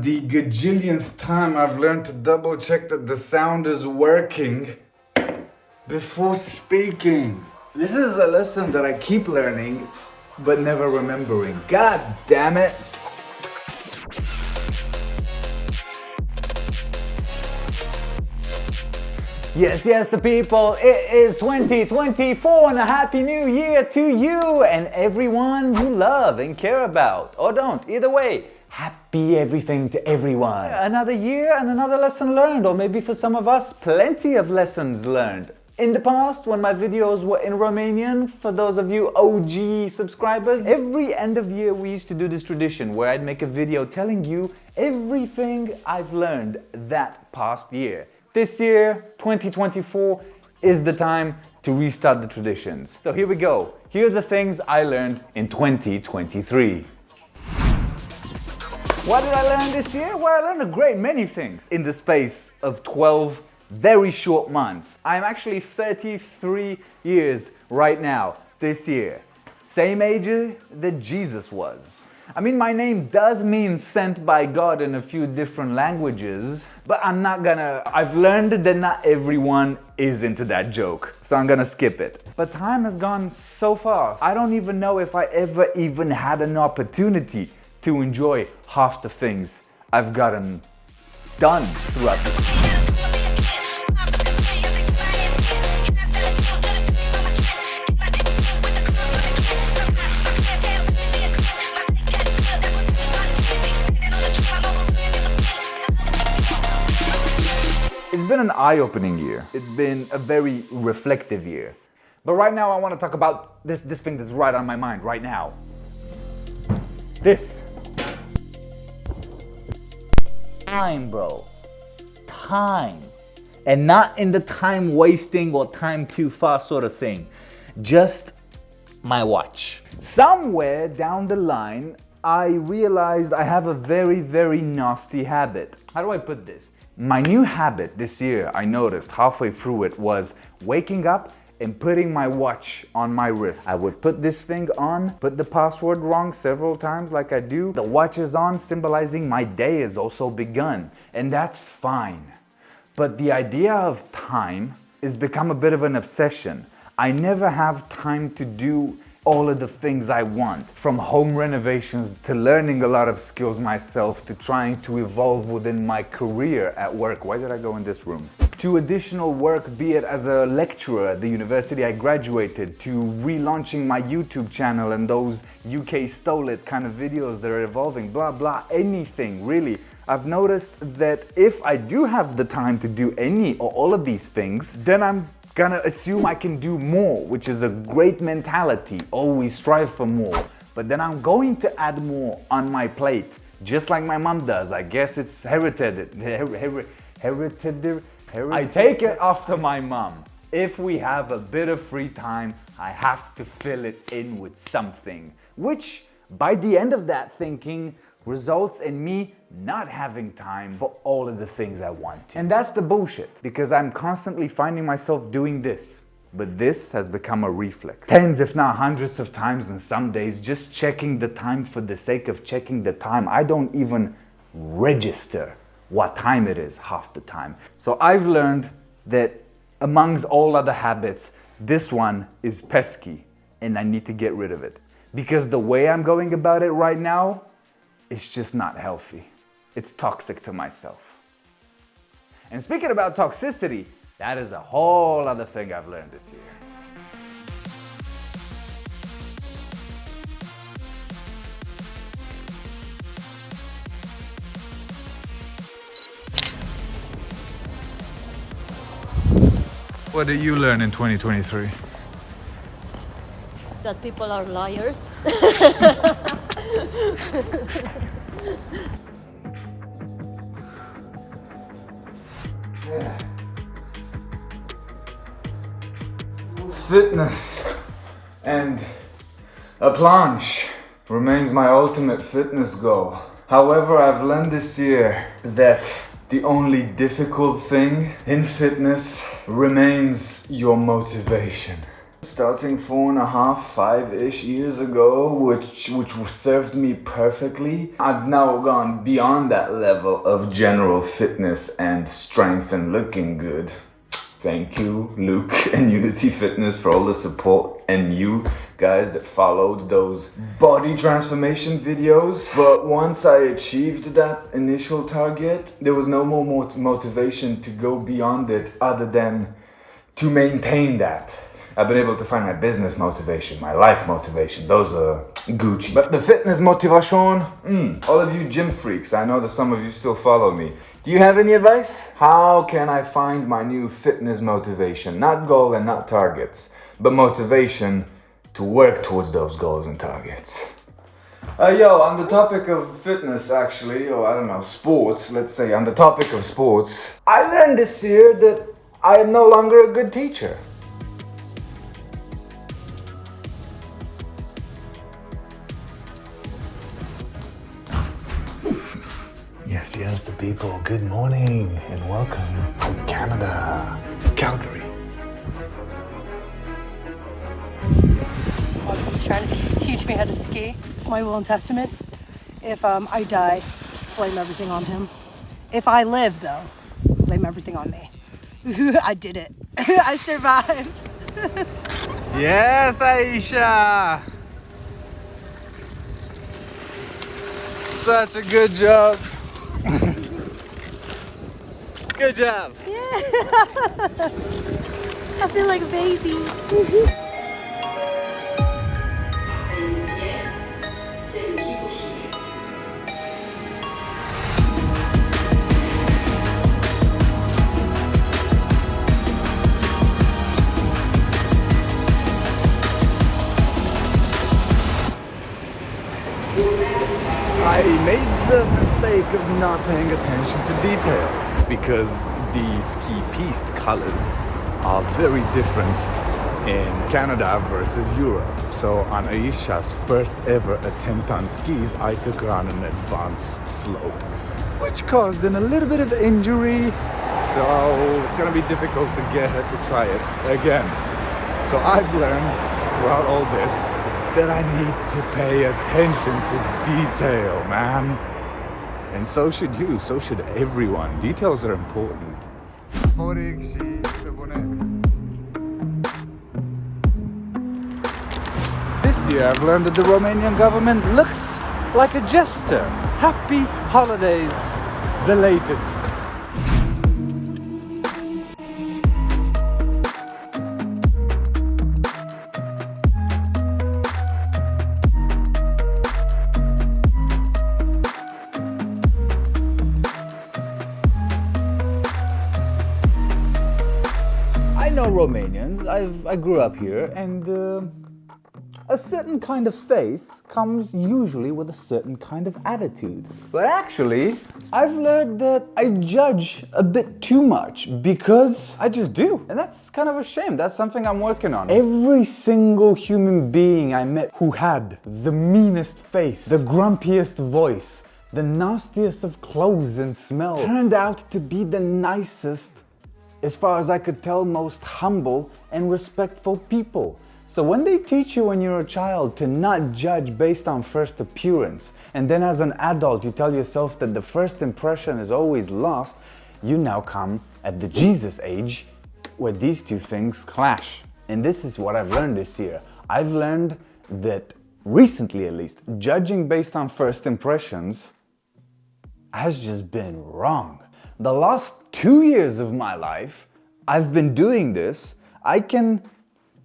The gajillionth time I've learned to double check that the sound is working before speaking. This is a lesson that I keep learning but never remembering. God damn it. Yes, the people, it is 2024 and a happy new year to you and everyone you love and care about. Or don't, either way, happy everything to everyone. Another year and another lesson learned, or maybe for some of us, plenty of lessons learned. In the past, when my videos were in Romanian, for those of you OG subscribers, every end of year we used to do this tradition where I'd make a video telling you everything I've learned that past year. This year, 2024, is the time to restart the traditions. So here we go. Here are the things I learned in 2023. What did I learn this year? Well, I learned a great many things in the space of 12 very short months. I'm actually 33 years right now, this year. Same age that Jesus was. I mean, my name does mean sent by God in a few different languages, but I've learned that not everyone is into that joke, so I'm gonna skip it. But time has gone so fast, I don't even know if I ever even had an opportunity to enjoy half the things I've gotten done throughout this. It's been an eye-opening year. It's been a very reflective year. But right now I want to talk about this thing that's right on my mind right now. This. Time, bro. Time. And not in the time wasting or time too fast sort of thing. Just my watch. Somewhere down the line, I realized I have a very, very nasty habit. How do I put this? My new habit this year, I noticed halfway through it, was waking up and putting my watch on my wrist. I would put this thing on, put the password wrong several times like I do. The watch is on, symbolizing my day has also begun, and that's fine. But the idea of time has become a bit of an obsession. I never have time to do all of the things I want, from home renovations to learning a lot of skills myself to trying to evolve within my career at work. Why did I go in this room? To additional work, be it as a lecturer at the university I graduated, to relaunching my YouTube channel and those UK stole it kind of videos that are evolving, blah blah, anything really. I've noticed that if I do have the time to do any or all of these things, then I'm gonna assume I can do more, which is a great mentality, always strive for more. But then I'm going to add more on my plate, just like my mom does. I guess it's hereditary. I take it after my mom. If we have a bit of free time, I have to fill it in with something, which by the end of that thinking results in me not having time for all of the things I want to. And that's the bullshit, because I'm constantly finding myself doing this. But this has become a reflex. Tens, if not hundreds of times in some days, just checking the time for the sake of checking the time. I don't even register what time it is half the time. So I've learned that amongst all other habits, this one is pesky and I need to get rid of it. Because the way I'm going about it right now, it's just not healthy. It's toxic to myself. And speaking about toxicity, that is a whole other thing I've learned this year. What did you learn in 2023? That people are liars. Fitness and a planche remains my ultimate fitness goal. However, I've learned this year that the only difficult thing in fitness remains your motivation. starting 4.5, 5-ish years ago, which served me perfectly. I've now gone beyond that level of general fitness and strength and looking good. Thank you, Luke and Unity Fitness, for all the support, and you guys that followed those body transformation videos. But once I achieved that initial target, there was no more motivation to go beyond it other than to maintain that. I've been able to find my business motivation, my life motivation. Those are Gucci. But the fitness motivation, all of you gym freaks, I know that some of you still follow me. Do you have any advice? How can I find my new fitness motivation? Not goal and not targets, but motivation to work towards those goals and targets. On the topic of fitness, actually, or I don't know, sports, let's say, on the topic of sports, I learned this year that I am no longer a good teacher. Yes, the people, good morning and welcome to Canada, Calgary. He's trying to teach me how to ski. It's my will and testament. If I die, just blame everything on him. If I live, though, blame everything on me. I did it. I survived. Yes, Aisha! Such a good job. Good job. Yeah. I feel like a baby. I made the mistake of not paying attention to detail because the ski piste colors are very different in Canada versus Europe. So on Aisha's first ever attempt on skis, I took her on an advanced slope, which caused a little bit of injury. So it's gonna be difficult to get her to try it again. So I've learned throughout all this that I need to pay attention to detail, man. And so should you, so should everyone. Details are important. This year I've learned that the Romanian government looks like a jester. Happy holidays, belated. I know Romanians. I grew up here, and a certain kind of face comes usually with a certain kind of attitude. But actually, I've learned that I judge a bit too much because I just do. And that's kind of a shame. That's something I'm working on. Every single human being I met who had the meanest face, the grumpiest voice, the nastiest of clothes and smell turned out to be the nicest, as far as I could tell, most humble and respectful people. So when they teach you when you're a child to not judge based on first appearance, and then as an adult you tell yourself that the first impression is always lost, you now come at the Jesus age where these two things clash. And this is what I've learned this year. I've learned that, recently at least, judging based on first impressions has just been wrong. The last 2 years of my life, I've been doing this. I can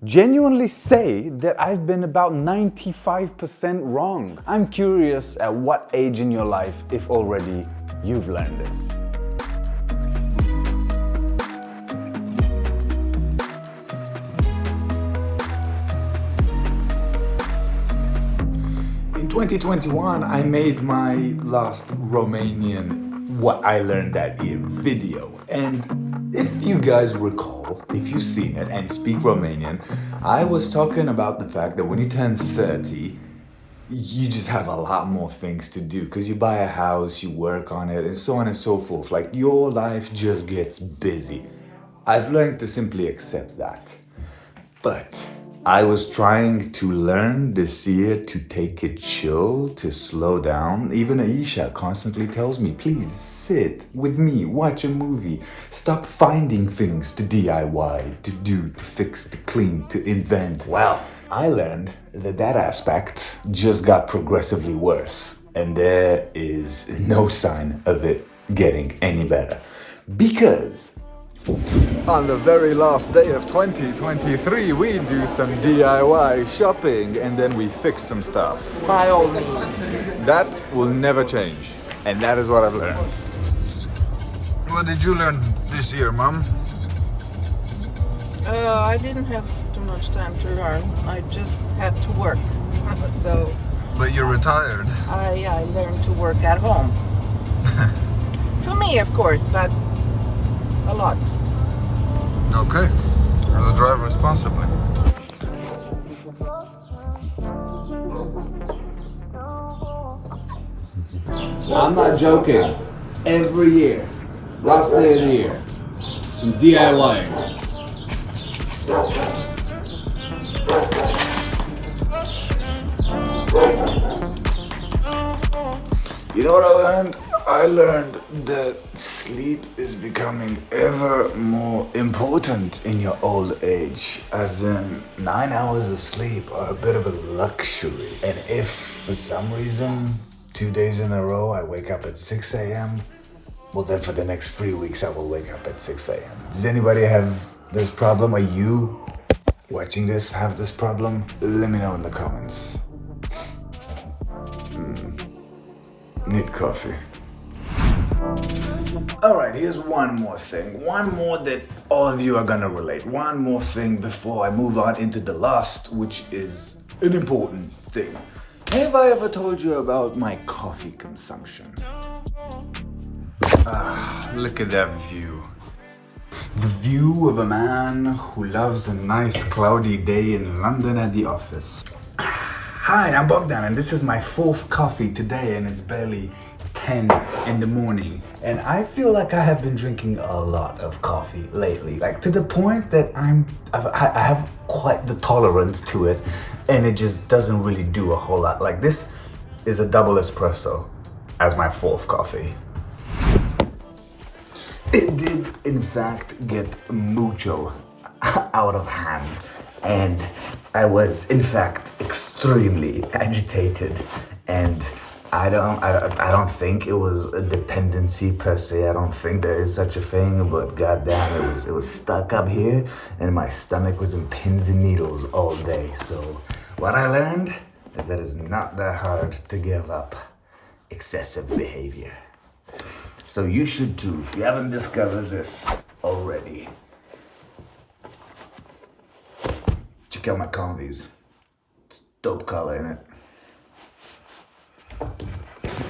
genuinely say that I've been about 95% wrong. I'm curious at what age in your life, if already, you've learned this. In 2021, I made my last Romanian What I Learned That Year video. And if you guys recall, if you've seen it and speak Romanian, I was talking about the fact that when you turn 30, you just have a lot more things to do because you buy a house, you work on it, and so on and so forth. Like, your life just gets busy. I've learned to simply accept that. But I was trying to learn this year to take it chill, to slow down. Even Aisha constantly tells me, please sit with me, watch a movie. Stop finding things to DIY, to do, to fix, to clean, to invent. Well, I learned that aspect just got progressively worse. And there is no sign of it getting any better. Because on the very last day of 2023, we do some DIY shopping and then we fix some stuff. By all means. That will never change. And that is what I've learned. What did you learn this year, Mom? I didn't have too much time to learn. I just had to work. So But you're retired. I learned to work at home. For me, of course, but a lot. Okay. As a drive responsibly. I'm not joking. Every year, last day of the year, some DIYing. You know what I learned? I learned that sleep is becoming ever more important in your old age. As in, 9 hours of sleep are a bit of a luxury. And if for some reason, 2 days in a row, I wake up at 6 a.m., well then for the next 3 weeks I will wake up at 6 a.m. Does anybody have this problem? Are you watching this have this problem? Let me know in the comments. Need coffee. Alright, here's one more thing. One more that all of you are gonna relate. One more thing before I move on into the last, which is an important thing. Have I ever told you about my coffee consumption? Look at that view. The view of a man who loves a nice cloudy day in London at the office. Hi, I'm Bogdan and this is my 4th coffee today and it's barely 10 in the morning. And I feel like I have been drinking a lot of coffee lately. Like to the point that I have quite the tolerance to it and it just doesn't really do a whole lot. Like this is a double espresso as my 4th coffee. It did in fact get mucho out of hand. And I was, in fact, extremely agitated, and I don't think it was a dependency per se. I don't think there is such a thing, but goddamn, it was stuck up here, and my stomach was in pins and needles all day. So what I learned is that it's not that hard to give up excessive behavior. So you should too, if you haven't discovered this already. Check out my convies. It's dope color in it.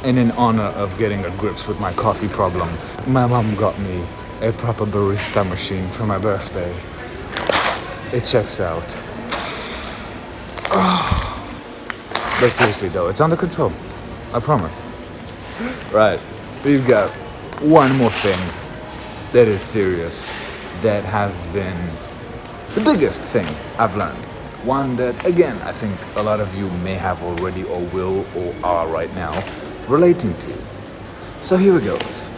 And in honor of getting a grips with my coffee problem, my mom got me a proper barista machine for my birthday. It checks out. But seriously though, it's under control. I promise. Right, we've got one more thing that is serious, that has been the biggest thing I've learned. One that, again, I think a lot of you may have already or will or are right now relating to. So here it goes.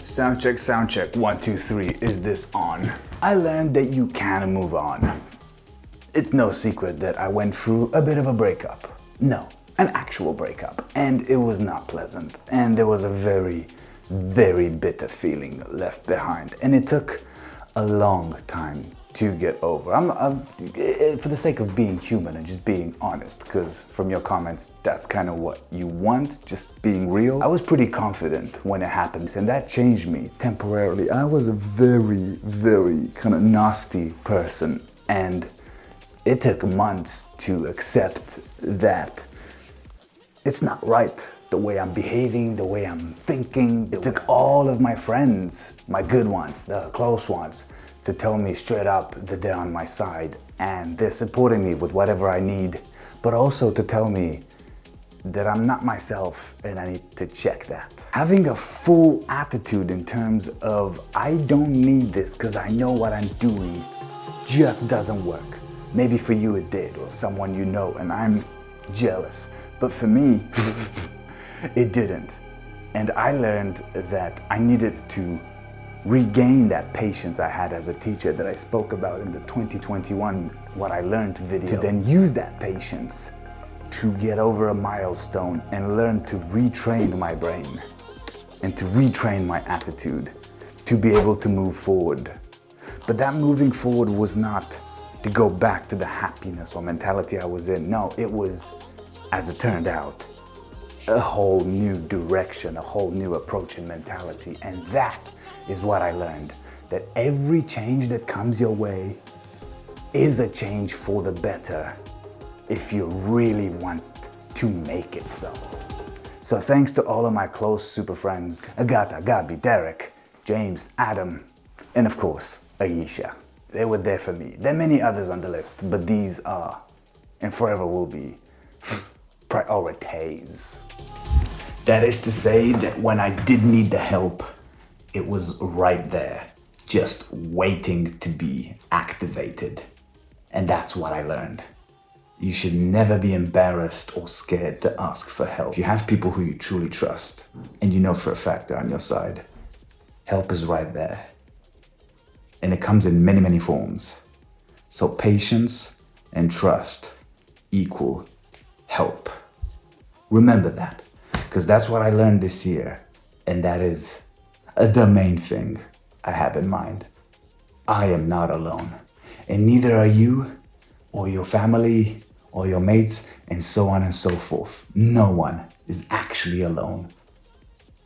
Sound check, 1, 2, 3, is this on? I learned that you can move on. It's no secret that I went through a bit of a breakup. No, an actual breakup. And it was not pleasant. And there was a very, very bitter feeling left behind. And it took a long time to get over. I'm for the sake of being human and just being honest, because from your comments, that's kind of what you want, just being real. I was pretty confident when it happened, and that changed me temporarily. I was a very, very kind of nasty person, and it took months to accept that it's not right the way I'm behaving, the way I'm thinking. It took all of my friends, my good ones, the close ones, to tell me straight up that they're on my side and they're supporting me with whatever I need, but also to tell me that I'm not myself and I need to check that. Having a full attitude in terms of I don't need this because I know what I'm doing just doesn't work. Maybe for you it did, or someone you know, and I'm jealous. But for me, it didn't. And I learned that I needed to regain that patience I had as a teacher that I spoke about in the 2021 What I Learned video, to then use that patience to get over a milestone and learn to retrain my brain and to retrain my attitude to be able to move forward. But that moving forward was not to go back to the happiness or mentality I was in. No, it was, as it turned out, a whole new direction, a whole new approach and mentality. And that is what I learned, that every change that comes your way is a change for the better if you really want to make it so. So thanks to all of my close super friends, Agata, Gabi, Derek, James, Adam, and of course, Aisha. They were there for me. There are many others on the list, but these are, and forever will be, priorities. That is to say that when I did need the help, it was right there, just waiting to be activated. And that's what I learned. You should never be embarrassed or scared to ask for help. If you have people who you truly trust, and you know for a fact they're on your side, help is right there. And it comes in many, many forms. So patience and trust equal help. Remember that, because that's what I learned this year, and that is the main thing I have in mind. I am not alone, and neither are you, or your family, or your mates, and so on and so forth. No one is actually alone,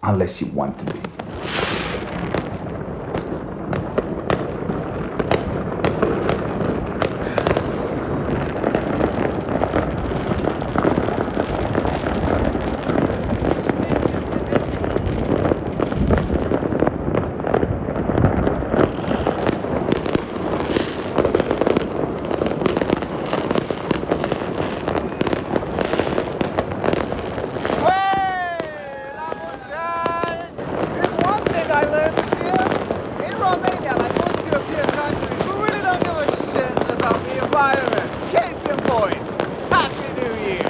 unless you want to be. I learned this year in Romania, like most European countries, we really don't give a shit about the environment. Case in point, Happy New Year!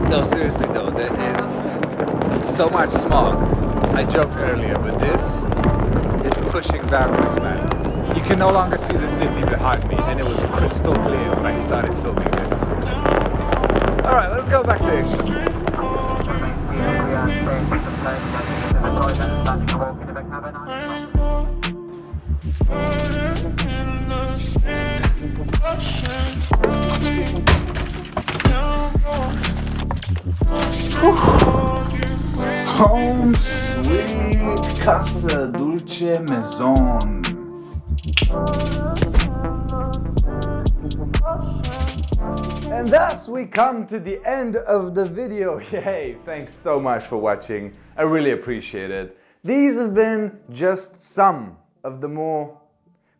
No, seriously though, there is so much smog. I joked earlier, but this is pushing boundaries, man. You can no longer see the city behind me, and it was crystal clear when I started filming this. Alright, let's go back to it. Home sweet casa dulce maison. And thus we come to the end of the video. Yay, thanks so much for watching. I really appreciate it. These have been just some of the more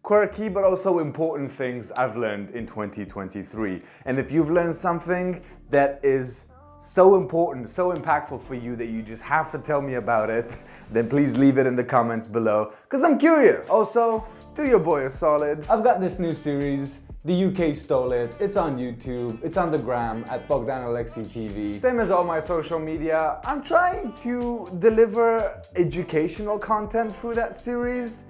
quirky but also important things I've learned in 2023. And if you've learned something that is so important, so impactful for you that you just have to tell me about it, then please leave it in the comments below, because I'm curious. Also, do your boy a solid. I've got this new series, The UK Stole It. It's on YouTube, it's on the gram at Bogdan Alexi TV. Same as all my social media. I'm trying to deliver educational content through that series,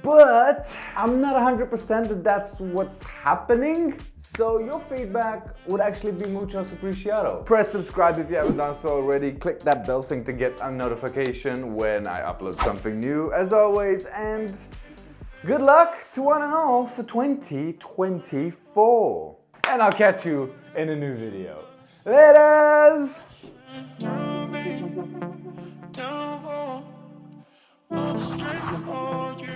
but I'm not 100% that that's what's happening. So your feedback would actually be muchos apreciado. Press subscribe if you haven't done so already. Click that bell thing to get a notification when I upload something new, as always. And Good luck to one and all for 2024. And I'll catch you in a new video. Laters! Don't walk straight for you.